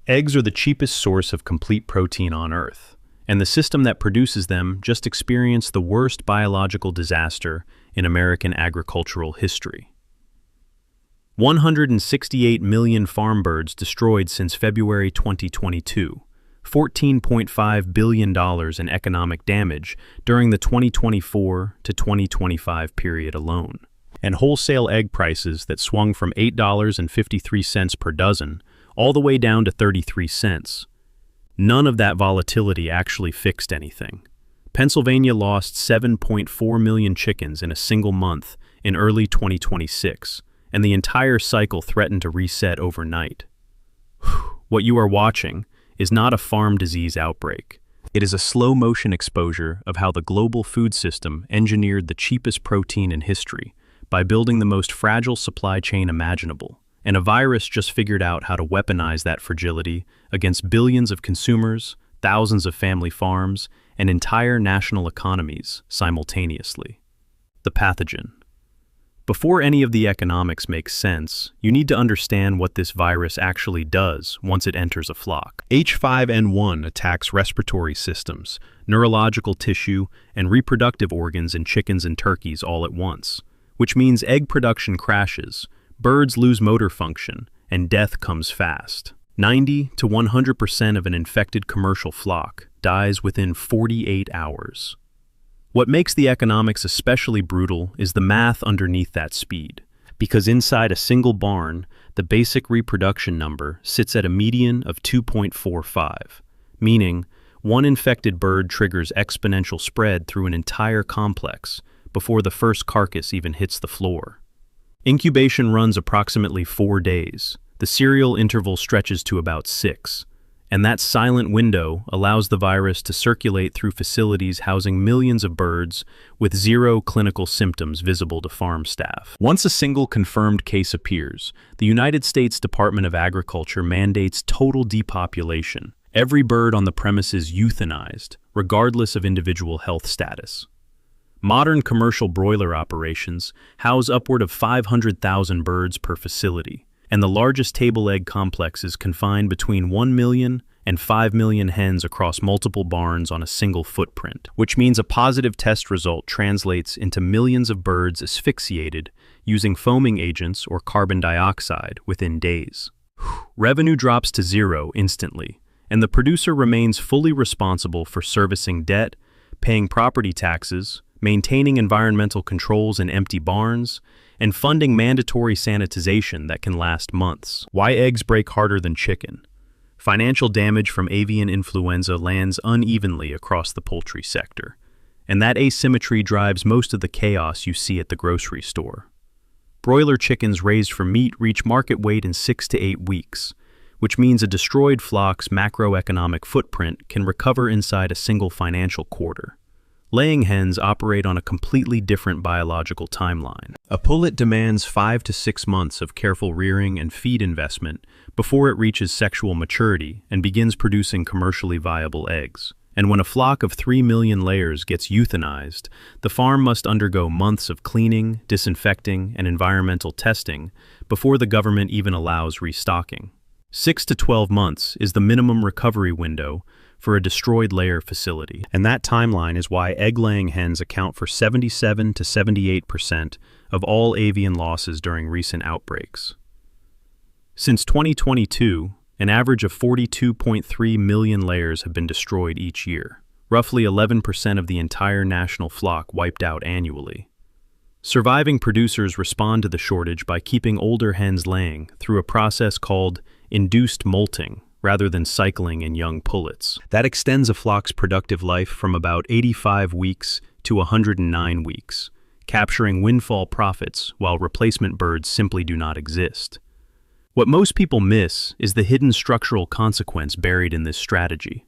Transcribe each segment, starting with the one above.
Eggs are the cheapest source of complete protein on Earth, and the system that produces them just experienced the worst biological disaster in American agricultural history. 168 million farm birds destroyed since February 2022, $14.5 billion in economic damage during the 2024 to 2025 period alone. And wholesale egg prices that swung from $8.53 per dozen all the way down to 33 cents. None of that volatility actually fixed anything. Pennsylvania lost 7.4 million chickens in a single month in early 2026, and the entire cycle threatened to reset overnight. What you are watching is not a farm disease outbreak. It is a slow-motion exposure of how the global food system engineered the cheapest protein in history by building the most fragile supply chain imaginable. And a virus just figured out how to weaponize that fragility against billions of consumers, thousands of family farms, and entire national economies simultaneously. The pathogen. Before any of the economics makes sense, you need to understand what this virus actually does once it enters a flock. H5N1 attacks respiratory systems, neurological tissue, and reproductive organs in chickens and turkeys all at once, which means egg production crashes, birds lose motor function, and death comes fast. 90 to 100% of an infected commercial flock dies within 48 hours. What makes the economics especially brutal is the math underneath that speed, because inside a single barn, the basic reproduction number sits at a median of 2.45, meaning one infected bird triggers exponential spread through an entire complex before the first carcass even hits the floor. Incubation runs approximately 4 days. The serial interval stretches to about 6, and that silent window allows the virus to circulate through facilities housing millions of birds with zero clinical symptoms visible to farm staff. Once a single confirmed case appears, the United States Department of Agriculture mandates total depopulation. Every bird on the premises euthanized, regardless of individual health status. Modern commercial broiler operations house upward of 500,000 birds per facility, and the largest table egg complexes confine between 1 million and 5 million hens across multiple barns on a single footprint, which means a positive test result translates into millions of birds asphyxiated using foaming agents or carbon dioxide within days. Revenue drops to zero instantly, and the producer remains fully responsible for servicing debt, paying property taxes, maintaining environmental controls in empty barns, and funding mandatory sanitization that can last months. Why eggs break harder than chicken? Financial damage from avian influenza lands unevenly across the poultry sector, and that asymmetry drives most of the chaos you see at the grocery store. Broiler chickens raised for meat reach market weight in 6 to 8 weeks, which means a destroyed flock's macroeconomic footprint can recover inside a single financial quarter. Laying hens operate on a completely different biological timeline. A pullet demands 5 to 6 months of careful rearing and feed investment before it reaches sexual maturity and begins producing commercially viable eggs. And when a flock of 3 million layers gets euthanized, the farm must undergo months of cleaning, disinfecting, and environmental testing before the government even allows restocking. 6 to 12 months is the minimum recovery window for a destroyed layer facility, and that timeline is why egg-laying hens account for 77 to 78% of all avian losses during recent outbreaks. Since 2022, an average of 42.3 million layers have been destroyed each year, roughly 11% of the entire national flock wiped out annually. Surviving producers respond to the shortage by keeping older hens laying through a process called induced molting, rather than cycling in young pullets. That extends a flock's productive life from about 85 weeks to 109 weeks, capturing windfall profits while replacement birds simply do not exist. What most people miss is the hidden structural consequence buried in this strategy.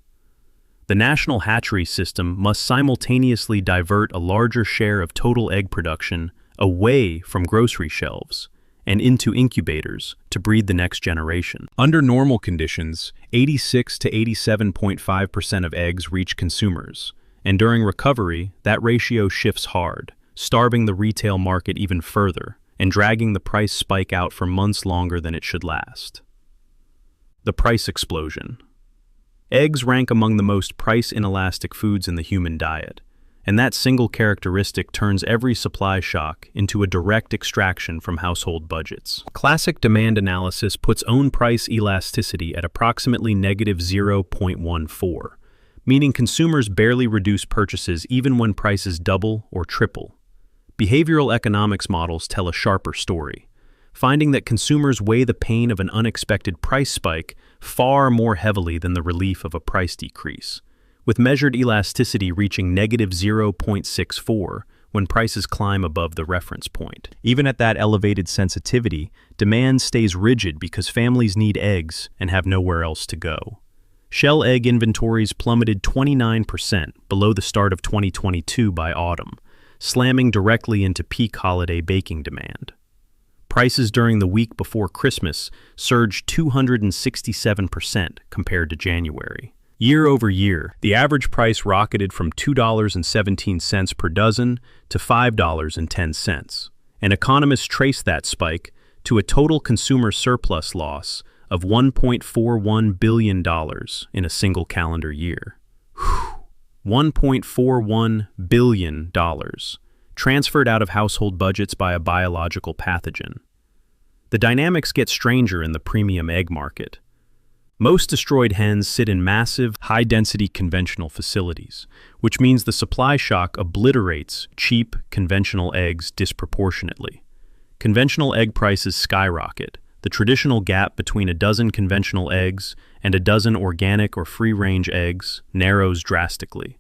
The national hatchery system must simultaneously divert a larger share of total egg production away from grocery shelves and into incubators to breed the next generation. Under normal conditions, 86 to 87.5% of eggs reach consumers, and during recovery, that ratio shifts hard, starving the retail market even further and dragging the price spike out for months longer than it should last. The price explosion. Eggs rank among the most price-inelastic foods in the human diet, and that single characteristic turns every supply shock into a direct extraction from household budgets. Classic demand analysis puts own price elasticity at approximately -0.14, meaning consumers barely reduce purchases even when prices double or triple. Behavioral economics models tell a sharper story, finding that consumers weigh the pain of an unexpected price spike far more heavily than the relief of a price decrease, with measured elasticity reaching -0.64 when prices climb above the reference point. Even at that elevated sensitivity, demand stays rigid because families need eggs and have nowhere else to go. Shell egg inventories plummeted 29% below the start of 2022 by autumn, slamming directly into peak holiday baking demand. Prices during the week before Christmas surged 267% compared to January. Year over year, the average price rocketed from $2.17 per dozen to $5.10, and economists traced that spike to a total consumer surplus loss of $1.41 billion in a single calendar year. $1.41 billion transferred out of household budgets by a biological pathogen. The dynamics get stranger in the premium egg market. Most destroyed hens sit in massive, high-density conventional facilities, which means the supply shock obliterates cheap, conventional eggs disproportionately. Conventional egg prices skyrocket. The traditional gap between a dozen conventional eggs and a dozen organic or free-range eggs narrows drastically,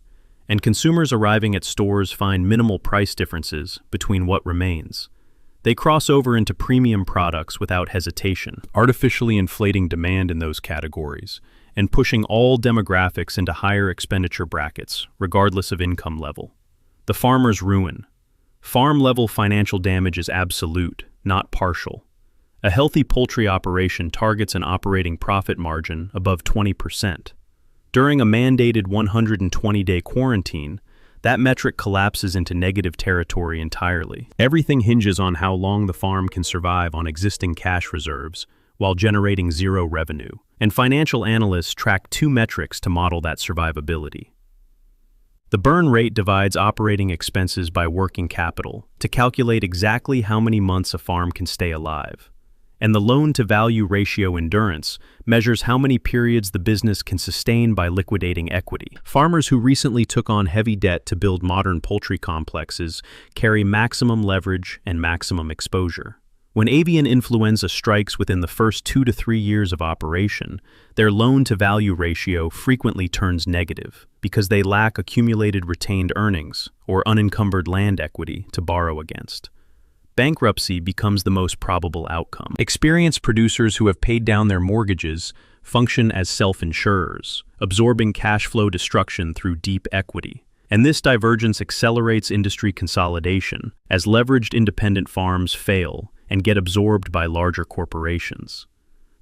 and consumers arriving at stores find minimal price differences between what remains. They cross over into premium products without hesitation, artificially inflating demand in those categories and pushing all demographics into higher expenditure brackets, regardless of income level. The farmer's ruin. Farm-level financial damage is absolute, not partial. A healthy poultry operation targets an operating profit margin above 20%. During a mandated 120-day quarantine, that metric collapses into negative territory entirely. Everything hinges on how long the farm can survive on existing cash reserves while generating zero revenue, and financial analysts track two metrics to model that survivability. The burn rate divides operating expenses by working capital to calculate exactly how many months a farm can stay alive. And the loan-to-value ratio endurance measures how many periods the business can sustain by liquidating equity. Farmers who recently took on heavy debt to build modern poultry complexes carry maximum leverage and maximum exposure. When avian influenza strikes within the first 2 to 3 years of operation, their loan-to-value ratio frequently turns negative because they lack accumulated retained earnings or unencumbered land equity to borrow against. Bankruptcy becomes the most probable outcome. Experienced producers who have paid down their mortgages function as self-insurers, absorbing cash flow destruction through deep equity. And this divergence accelerates industry consolidation as leveraged independent farms fail and get absorbed by larger corporations.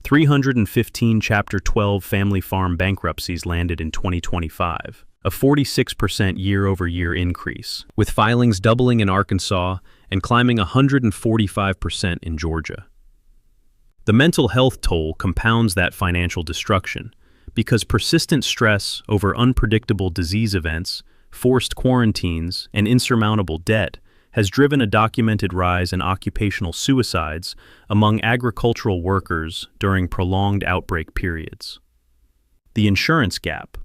315 Chapter 12 family farm bankruptcies landed in 2025, a 46% year-over-year increase, with filings doubling in Arkansas and climbing 145% in Georgia. The mental health toll compounds that financial destruction because persistent stress over unpredictable disease events, forced quarantines, and insurmountable debt has driven a documented rise in occupational suicides among agricultural workers during prolonged outbreak periods. The insurance gap.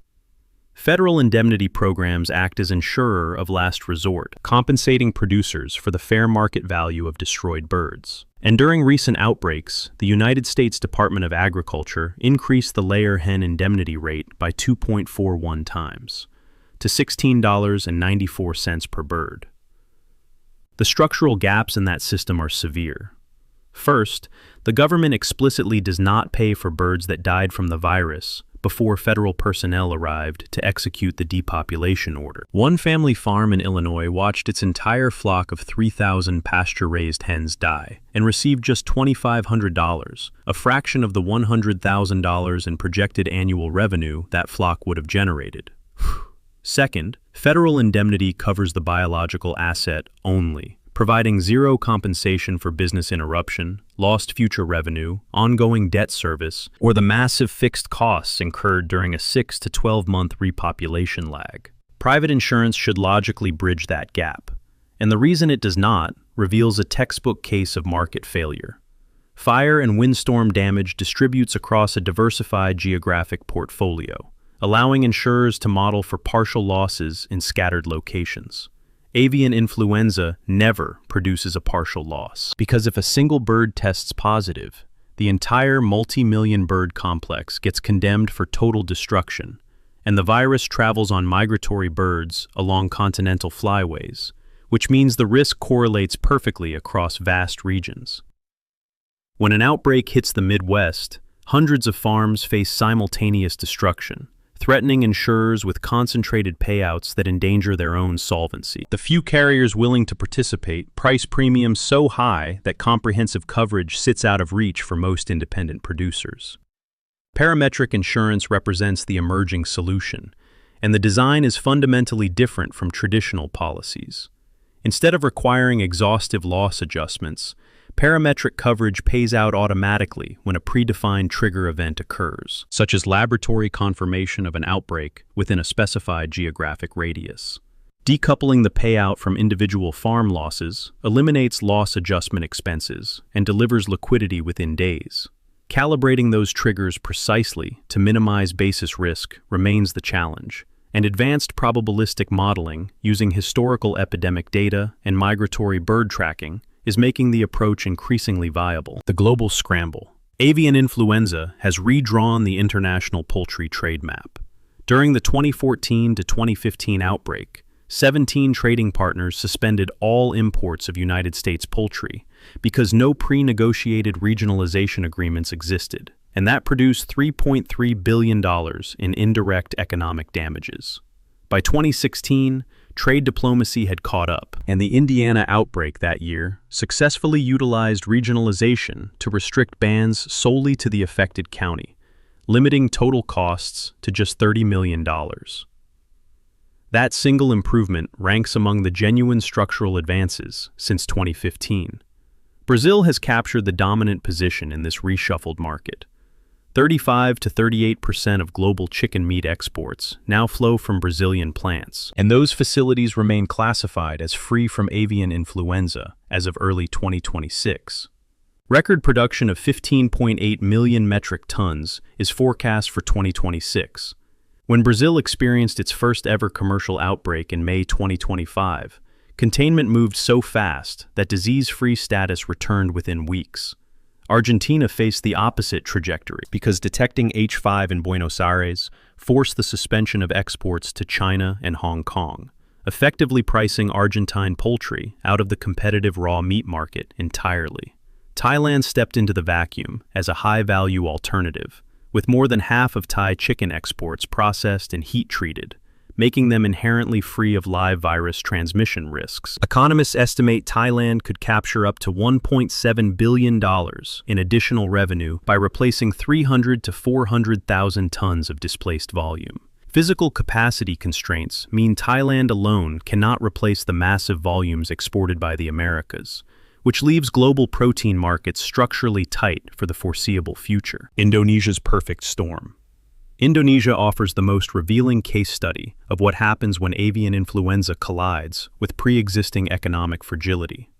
Federal indemnity programs act as insurer of last resort, compensating producers for the fair market value of destroyed birds. And during recent outbreaks, the United States Department of Agriculture increased the layer hen indemnity rate by 2.41 times, to $16.94 per bird. The structural gaps in that system are severe. First, the government explicitly does not pay for birds that died from the virus before federal personnel arrived to execute the depopulation order. One family farm in Illinois watched its entire flock of 3,000 pasture-raised hens die and received just $2,500, a fraction of the $100,000 in projected annual revenue that flock would have generated. Second, federal indemnity covers the biological asset only, providing zero compensation for business interruption, lost future revenue, ongoing debt service, or the massive fixed costs incurred during a 6 to 12-month repopulation lag. Private insurance should logically bridge that gap, and the reason it does not reveals a textbook case of market failure. Fire and windstorm damage distributes across a diversified geographic portfolio, allowing insurers to model for partial losses in scattered locations. Avian influenza never produces a partial loss, because if a single bird tests positive, the entire multi-million bird complex gets condemned for total destruction, and the virus travels on migratory birds along continental flyways, which means the risk correlates perfectly across vast regions. When an outbreak hits the Midwest, hundreds of farms face simultaneous destruction, threatening insurers with concentrated payouts that endanger their own solvency. The few carriers willing to participate price premiums so high that comprehensive coverage sits out of reach for most independent producers. Parametric insurance represents the emerging solution, and the design is fundamentally different from traditional policies. Instead of requiring exhaustive loss adjustments, parametric coverage pays out automatically when a predefined trigger event occurs, such as laboratory confirmation of an outbreak within a specified geographic radius. Decoupling the payout from individual farm losses eliminates loss adjustment expenses and delivers liquidity within days. Calibrating those triggers precisely to minimize basis risk remains the challenge, and advanced probabilistic modeling using historical epidemic data and migratory bird tracking is making the approach increasingly viable. The global scramble. Avian influenza has redrawn the international poultry trade map. During the 2014 to 2015 outbreak, 17 trading partners suspended all imports of United States poultry because no pre-negotiated regionalization agreements existed, and that produced $3.3 billion in indirect economic damages. By 2016, trade diplomacy had caught up, and the Indiana outbreak that year successfully utilized regionalization to restrict bans solely to the affected county, limiting total costs to just $30 million. That single improvement ranks among the genuine structural advances since 2015. Brazil has captured the dominant position in this reshuffled market. 35 to 38% of global chicken meat exports now flow from Brazilian plants, and those facilities remain classified as free from avian influenza as of early 2026. Record production of 15.8 million metric tons is forecast for 2026. When Brazil experienced its first ever commercial outbreak in May 2025, containment moved so fast that disease-free status returned within weeks. Argentina faced the opposite trajectory because detecting H5 in Buenos Aires forced the suspension of exports to China and Hong Kong, effectively pricing Argentine poultry out of the competitive raw meat market entirely. Thailand stepped into the vacuum as a high-value alternative, with more than half of Thai chicken exports processed and heat-treated, making them inherently free of live virus transmission risks. Economists estimate Thailand could capture up to $1.7 billion in additional revenue by replacing 300 to 400,000 tons of displaced volume. Physical capacity constraints mean Thailand alone cannot replace the massive volumes exported by the Americas, which leaves global protein markets structurally tight for the foreseeable future. Indonesia's perfect storm. Indonesia offers the most revealing case study of what happens when avian influenza collides with pre-existing economic fragility.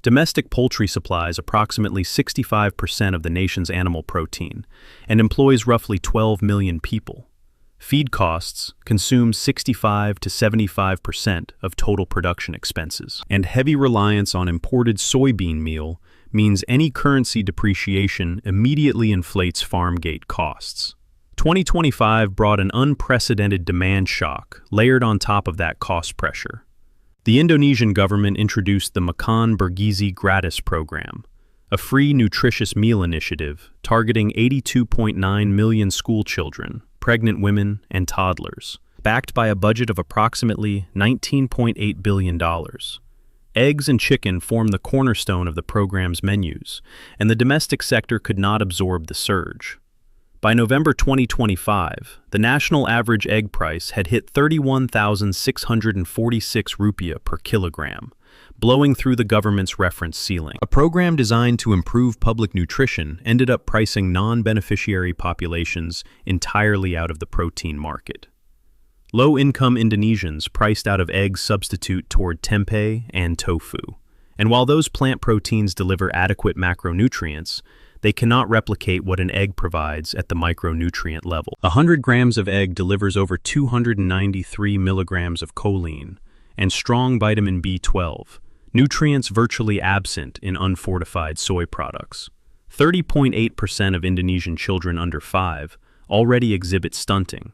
Domestic poultry supplies approximately 65% of the nation's animal protein and employs roughly 12 million people. Feed costs consume 65 to 75% of total production expenses, and heavy reliance on imported soybean meal means any currency depreciation immediately inflates farm gate costs. 2025 brought an unprecedented demand shock layered on top of that cost pressure. The Indonesian government introduced the Makan Bergizi Gratis program, a free nutritious meal initiative targeting 82.9 million school children, pregnant women, and toddlers, backed by a budget of approximately $19.8 billion. Eggs and chicken form the cornerstone of the program's menus, and the domestic sector could not absorb the surge. By November 2025, the national average egg price had hit 31,646 rupiah per kilogram, blowing through the government's reference ceiling. A program designed to improve public nutrition ended up pricing non-beneficiary populations entirely out of the protein market. Low-income Indonesians priced out of eggs substitute toward tempeh and tofu. And while those plant proteins deliver adequate macronutrients, they cannot replicate what an egg provides at the micronutrient level. 100 grams of egg delivers over 293 milligrams of choline and strong vitamin B12, nutrients virtually absent in unfortified soy products. 30.8% of Indonesian children under 5 already exhibit stunting,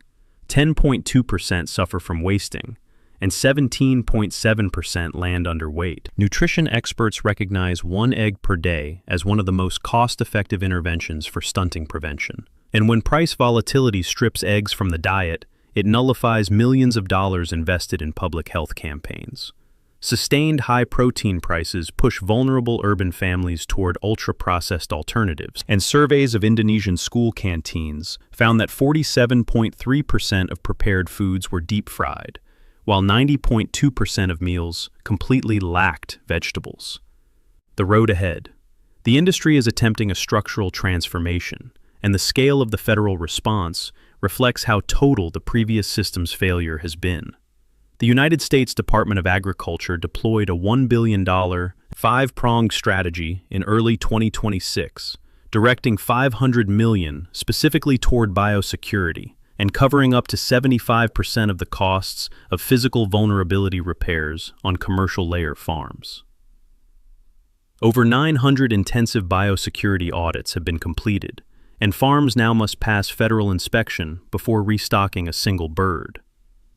10.2% suffer from wasting, and 17.7% land underweight. Nutrition experts recognize 1 egg per day as one of the most cost-effective interventions for stunting prevention. And when price volatility strips eggs from the diet, it nullifies millions of dollars invested in public health campaigns. Sustained high protein prices push vulnerable urban families toward ultra-processed alternatives, and surveys of Indonesian school canteens found that 47.3% of prepared foods were deep-fried, while 90.2% of meals completely lacked vegetables. The road ahead. The industry is attempting a structural transformation, and the scale of the federal response reflects how total the previous system's failure has been. The United States Department of Agriculture deployed a $1 billion, 5-pronged strategy in early 2026, directing $500 million specifically toward biosecurity, and covering up to 75% of the costs of physical vulnerability repairs on commercial layer farms. Over 900 intensive biosecurity audits have been completed, and farms now must pass federal inspection before restocking a single bird.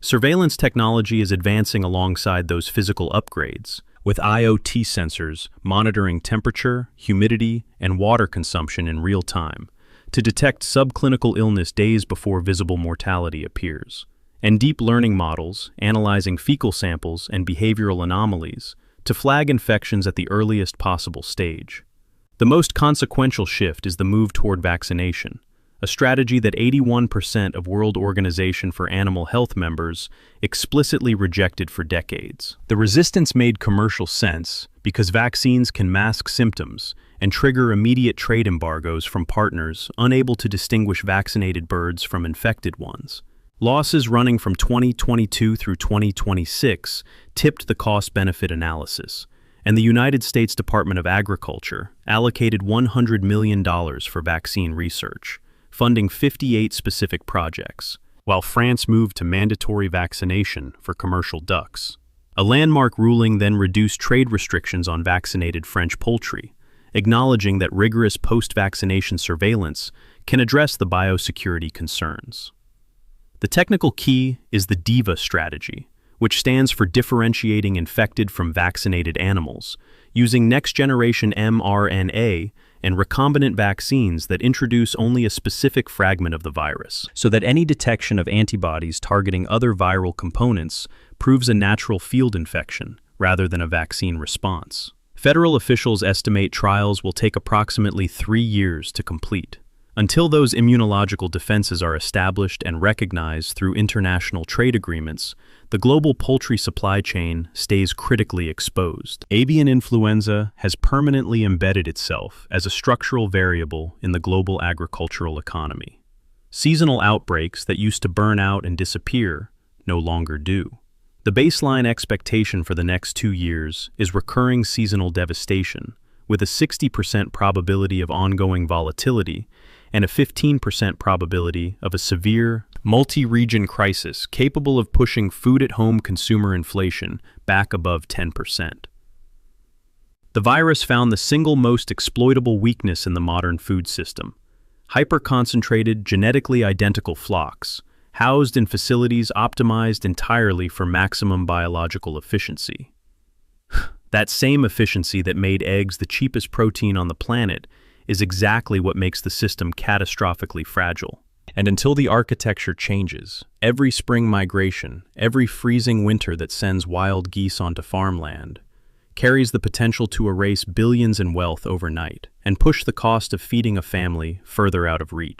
Surveillance technology is advancing alongside those physical upgrades, with IoT sensors monitoring temperature, humidity, and water consumption in real time, to detect subclinical illness days before visible mortality appears, and deep learning models analyzing fecal samples and behavioral anomalies to flag infections at the earliest possible stage. The most consequential shift is the move toward vaccination, a strategy that 81% of World Organization for Animal Health members explicitly rejected for decades. The resistance made commercial sense because vaccines can mask symptoms and trigger immediate trade embargoes from partners unable to distinguish vaccinated birds from infected ones. Losses running from 2022 through 2026 tipped the cost-benefit analysis, and the United States Department of Agriculture allocated $100 million for vaccine research, funding 58 specific projects, while France moved to mandatory vaccination for commercial ducks. A landmark ruling then reduced trade restrictions on vaccinated French poultry, acknowledging that rigorous post-vaccination surveillance can address the biosecurity concerns. The technical key is the DIVA strategy, which stands for differentiating infected from vaccinated animals, using next-generation mRNA and recombinant vaccines that introduce only a specific fragment of the virus, so that any detection of antibodies targeting other viral components proves a natural field infection rather than a vaccine response. Federal officials estimate trials will take approximately 3 years to complete. Until those immunological defenses are established and recognized through international trade agreements, the global poultry supply chain stays critically exposed. Avian influenza has permanently embedded itself as a structural variable in the global agricultural economy. Seasonal outbreaks that used to burn out and disappear no longer do. The baseline expectation for the next 2 years is recurring seasonal devastation, with a 60% probability of ongoing volatility and a 15% probability of a severe, multi-region crisis capable of pushing food-at-home consumer inflation back above 10%. The virus found the single most exploitable weakness in the modern food system: hyper-concentrated, genetically identical flocks, housed in facilities optimized entirely for maximum biological efficiency. That same efficiency that made eggs the cheapest protein on the planet is exactly what makes the system catastrophically fragile. And until the architecture changes, every spring migration, every freezing winter that sends wild geese onto farmland, carries the potential to erase billions in wealth overnight and push the cost of feeding a family further out of reach.